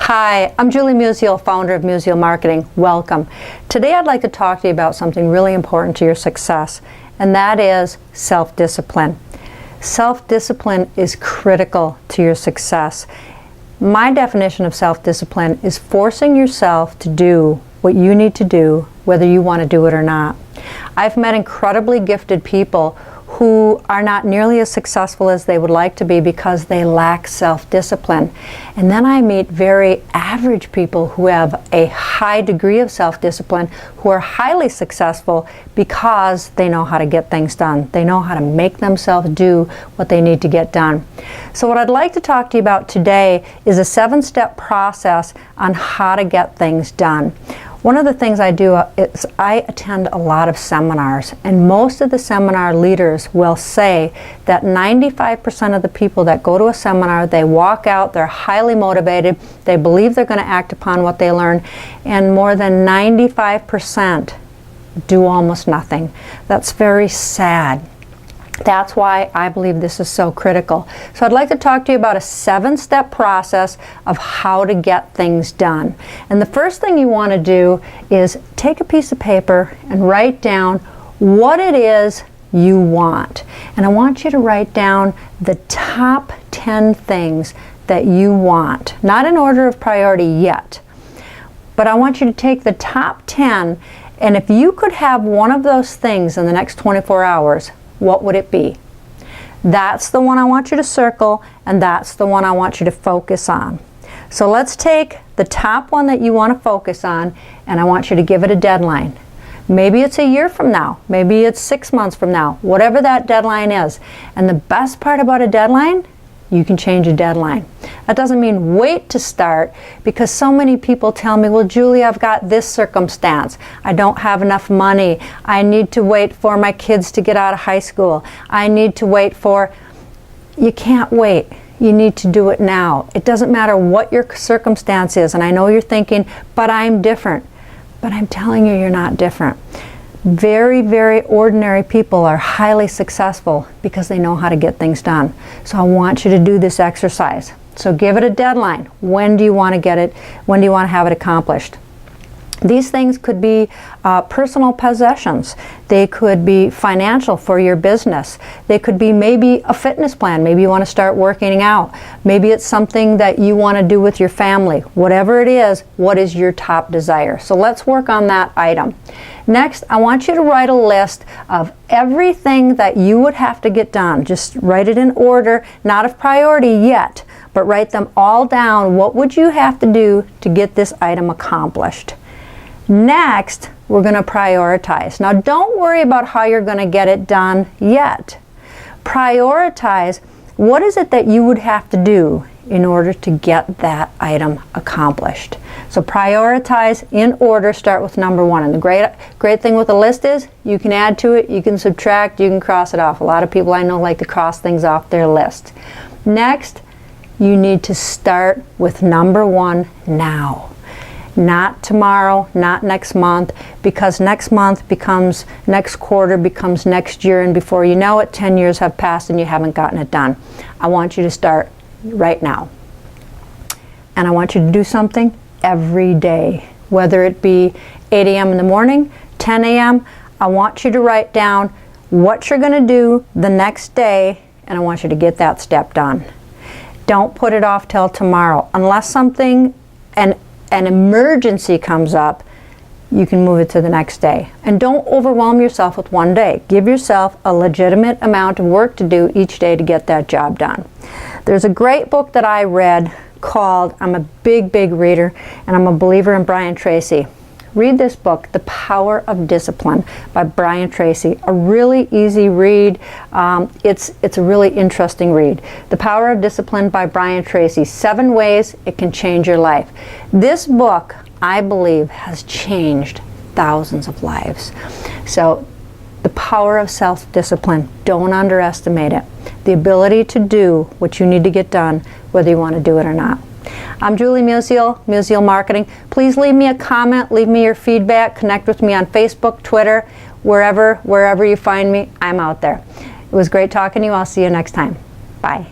Hi, I'm Julie Musial, founder of Musial Marketing. Welcome. Today I'd like to talk to you about something really important to your success, and that is self-discipline. Self-discipline is critical to your success. My definition of self-discipline is forcing yourself to do what you need to do, whether you want to do it or not. I've met incredibly gifted people who are not nearly as successful as they would like to be because they lack self-discipline. And then I meet very average people who have a high degree of self-discipline, who are highly successful because they know how to get things done. They know how to make themselves do what they need to get done. So what I'd like to talk to you about today is a 7-step process on how to get things done. One of the things I do is I attend a lot of seminars, and most of the seminar leaders will say that 95% of the people that go to a seminar, they walk out, they're highly motivated, they believe they're going to act upon what they learn, and more than 95% do almost nothing. That's very sad. That's why I believe this is so critical. So I'd like to talk to you about a 7-step process of how to get things done. And the first thing you want to do is take a piece of paper and write down what it is you want. And I want you to write down the top 10 things that you want. Not in order of priority yet, but I want you to take the top 10, and if you could have one of those things in the next 24 hours, what would it be? That's the one I want you to circle, and that's the one I want you to focus on. So let's take the top one that you want to focus on, and I want you to give it a deadline. Maybe it's a year from now, maybe it's 6 months from now, whatever that deadline is. And the best part about a deadline, you can change a deadline. That doesn't mean wait to start, because so many people tell me, well, Julie, I've got this circumstance. I don't have enough money. I need to wait for my kids to get out of high school. I need to wait for... You can't wait. You need to do it now. It doesn't matter what your circumstance is. And I know you're thinking, but I'm different. But I'm telling you, you're not different. Very, very ordinary people are highly successful because they know how to get things done. So I want you to do this exercise. So give it a deadline. When do you want to get it? When do you want to have it accomplished? These things could be personal possessions. They could be financial for your business. They could be maybe a fitness plan. Maybe you want to start working out. Maybe it's something that you want to do with your family. Whatever it is, what is your top desire? So let's work on that item. Next, I want you to write a list of everything that you would have to get done. Just write it in order, not of priority yet, but write them all down. What would you have to do to get this item accomplished? Next, we're going to prioritize. Now, don't worry about how you're going to get it done yet. Prioritize what is it that you would have to do in order to get that item accomplished. So prioritize in order, start with number 1. And the great thing with a list is you can add to it, you can subtract, you can cross it off. A lot of people I know like to cross things off their list. Next, you need to start with number 1 now. Not tomorrow, not next month, because next month becomes next quarter, becomes next year, and before you know it, 10 years have passed and you haven't gotten it done. I want you to start right now. And I want you to do something every day, whether it be 8 a.m. in the morning, 10 a.m. I want you to write down what you're going to do the next day, and I want you to get that step done. Don't put it off till tomorrow. Unless something, an emergency comes up, you can move it to the next day. And don't overwhelm yourself with one day. Give yourself a legitimate amount of work to do each day to get that job done. There's a great book that I read called, I'm a big reader, and I'm a believer in Brian Tracy. Read this book, The Power of Discipline by Brian Tracy. A really easy read. It's a really interesting read. The Power of Discipline by Brian Tracy. 7 ways it can change your life. This book, I believe, has changed thousands of lives. So the power of self-discipline, don't underestimate it. The ability to do what you need to get done, whether you want to do it or not. I'm Julie Musial, Musial Marketing. Please leave me a comment, leave me your feedback, connect with me on Facebook, Twitter, wherever you find me, I'm out there. It was great talking to you. I'll see you next time. Bye.